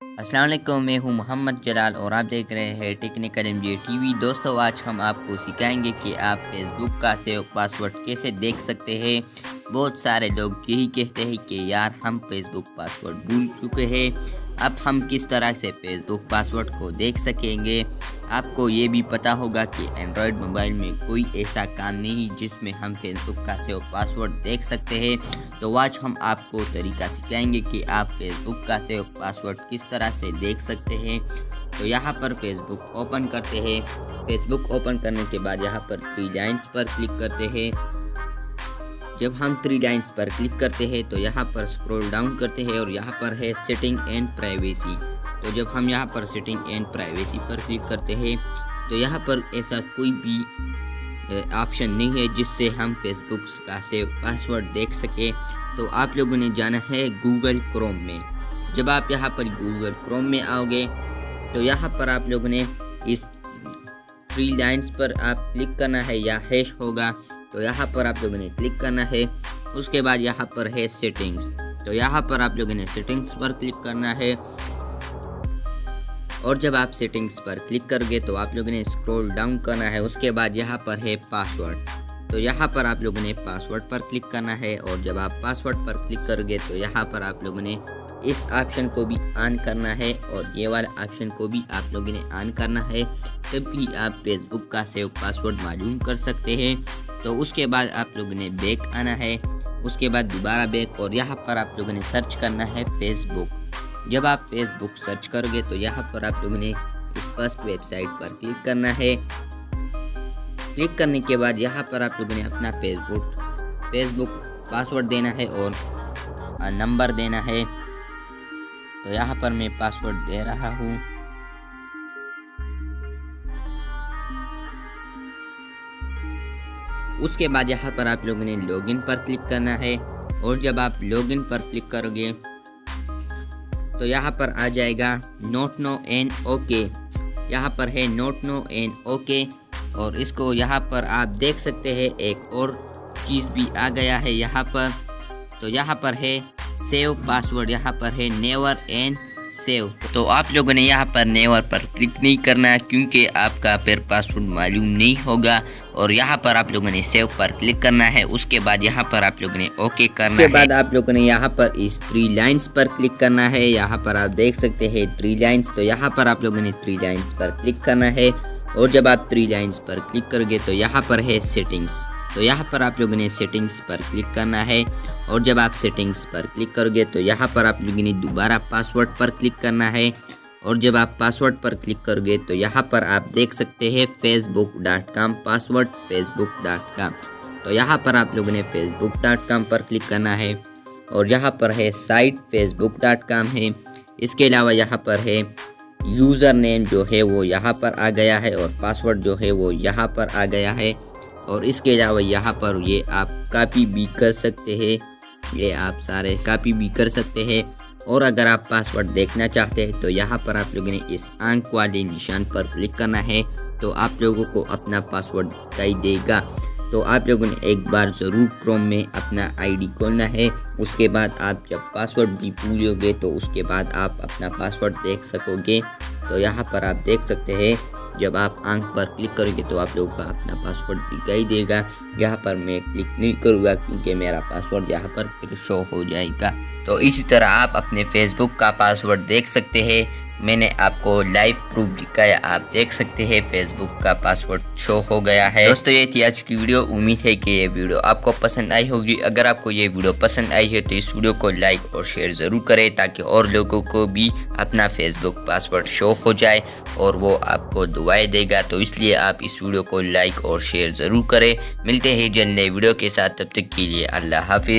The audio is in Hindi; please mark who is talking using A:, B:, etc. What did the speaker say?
A: अस्सलाम वालेकुम, मैं हूं मोहम्मद जलाल और आप देख रहे हैं टेक्निकल एमजे टीवी। दोस्तों, आज हम आपको सिखाएंगे कि आप फेसबुक का सेव पासवर्ड कैसे देख सकते हैं। बहुत सारे लोग यही कहते हैं कि यार हम फेसबुक पासवर्ड भूल चुके हैं। अब हम किस तरह से फेसबुक पासवर्ड को देख सकेंगे। आपको ये भी पता होगा कि एंड्रॉयड मोबाइल में कोई ऐसा काम नहीं जिसमें हम फेसबुक का सेव पासवर्ड देख सकते हैं। तो आज हम आपको तरीका सिखाएंगे कि आप फेसबुक का सेव पासवर्ड किस तरह से देख सकते हैं। तो यहाँ पर फेसबुक ओपन करते हैं। फेसबुक ओपन करने के बाद यहाँ पर 3 लाइन्स पर क्लिक करते हैं। जब हम 3 लाइन्स पर क्लिक करते हैं तो यहाँ पर स्क्रॉल डाउन करते हैं और यहाँ पर है सेटिंग एंड प्राइवेसी। तो जब हम यहाँ पर सेटिंग एंड प्राइवेसी पर क्लिक करते हैं तो यहाँ पर ऐसा कोई भी ऑप्शन नहीं है जिससे हम फेसबुक का सेव पासवर्ड देख सके। तो आप लोगों ने जाना है गूगल क्रोम में। जब आप यहाँ पर गूगल क्रोम में आओगे तो यहाँ पर आप लोगों ने इस 3 लाइन्स पर आप क्लिक करना है या हैश होगा, तो यहाँ पर आप लोगों ने क्लिक करना है। उसके बाद यहाँ पर है सेटिंग्स, तो यहाँ पर आप लोगों ने सेटिंग्स पर क्लिक करना है। और जब आप सेटिंग्स पर क्लिक करोगे तो आप लोगों ने स्क्रॉल डाउन करना है। उसके बाद यहाँ पर है पासवर्ड, तो यहाँ पर आप लोगों ने पासवर्ड पर क्लिक करना है। और जब आप पासवर्ड पर क्लिक करोगे तो यहाँ पर आप लोगों ने इस ऑप्शन को भी ऑन करना है और ये वाला ऑप्शन को भी आप लोगों ने ऑन करना है, तभी आप फेसबुक का सेव पासवर्ड मालूम कर सकते हैं। तो उसके बाद आप लोगों ने बैक आना है। उसके बाद दोबारा बैक और यहाँ पर आप लोगों ने सर्च करना है फेसबुक। जब आप फेसबुक सर्च करोगे तो यहाँ पर आप लोगों ने इस फर्स्ट वेबसाइट पर क्लिक करना है। क्लिक करने के बाद यहाँ पर आप लोगों ने अपना फेसबुक पासवर्ड देना है और नंबर देना है। तो यहाँ पर मैं पासवर्ड दे रहा हूँ। उसके बाद यहाँ पर आप लोगों ने लॉगिन पर क्लिक करना है। और जब आप लॉगिन पर क्लिक करोगे तो यहाँ पर आ जाएगा नोट नो एंड ओके। यहाँ पर है नोट नो एंड ओके और इसको यहाँ पर आप देख सकते हैं एक और चीज़ भी आ गया है यहाँ पर। तो यहाँ पर है सेव पासवर्ड, यहाँ पर है नेवर एंड सेव। तो आप लोगों ने यहाँ पर नेवर पर क्लिक नहीं करना है क्योंकि आपका फिर पासवर्ड मालूम नहीं होगा। और यहाँ पर आप लोगों ने सेव पर क्लिक करना है। उसके बाद यहाँ पर आप लोगों ने ओके करना है। उसके बाद आप लोगों ने यहाँ पर इस 3 लाइन्स पर क्लिक करना है। यहाँ पर आप देख सकते हैं 3 लाइन्स, तो यहाँ पर आप लोगों ने 3 लाइन्स पर क्लिक करना है। और जब आप 3 लाइन्स पर क्लिक करोगे तो यहाँ पर है सेटिंग्स, तो यहाँ पर आप लोगों ने सेटिंग्स पर क्लिक करना है। और जब आप सेटिंग्स पर क्लिक करोगे तो यहाँ पर आप लोगों ने दोबारा पासवर्ड पर क्लिक करना है। और जब आप पासवर्ड पर क्लिक करोगे तो यहाँ पर आप देख सकते हैं facebook.com पासवर्ड facebook.com। तो यहाँ पर आप लोगों ने facebook.com पर क्लिक करना है। और यहाँ पर है साइट facebook.com है। इसके अलावा यहाँ पर है यूज़र नेम जो है वो यहाँ पर आ गया है और पासवर्ड जो है वो यहाँ पर आ गया है। और इसके अलावा यहाँ पर ये आप कॉपी भी कर सकते हैं, ये आप सारे कॉपी भी कर सकते हैं। और अगर आप पासवर्ड देखना चाहते हैं तो यहाँ पर आप लोगों ने इस आंख वाले निशान पर क्लिक करना है, तो आप लोगों को अपना पासवर्ड दिखाई देगा। तो आप लोगों ने एक बार ज़रूर क्रोम में अपना आईडी खोलना है। उसके बाद आप जब पासवर्ड भी भूलोगे तो उसके बाद आप अपना पासवर्ड देख सकोगे। तो यहाँ पर आप देख सकते हैं जब आप आंख पर क्लिक करोगे तो आप लोगों का अपना पासवर्ड दिखाई देगा। यहाँ पर मैं क्लिक नहीं करूँगा क्योंकि मेरा पासवर्ड यहाँ पर फिर शो हो जाएगा। तो इसी तरह आप अपने फेसबुक का पासवर्ड देख सकते हैं। मैंने आपको लाइव प्रूफ दिखाया, आप देख सकते हैं फेसबुक का पासवर्ड शो हो गया है। दोस्तों, ये थी आज की वीडियो। उम्मीद है कि ये वीडियो आपको पसंद आई होगी। अगर आपको ये वीडियो पसंद आई है तो इस वीडियो को लाइक और शेयर ज़रूर करें ताकि और लोगों को भी अपना फेसबुक पासवर्ड शो हो जाए और वो आपको दुआएं देगा। तो इसलिए आप इस वीडियो को लाइक और शेयर ज़रूर करें। मिलते हैं जल्द नए वीडियो के साथ, तब तक के लिए अल्लाह हाफिज़।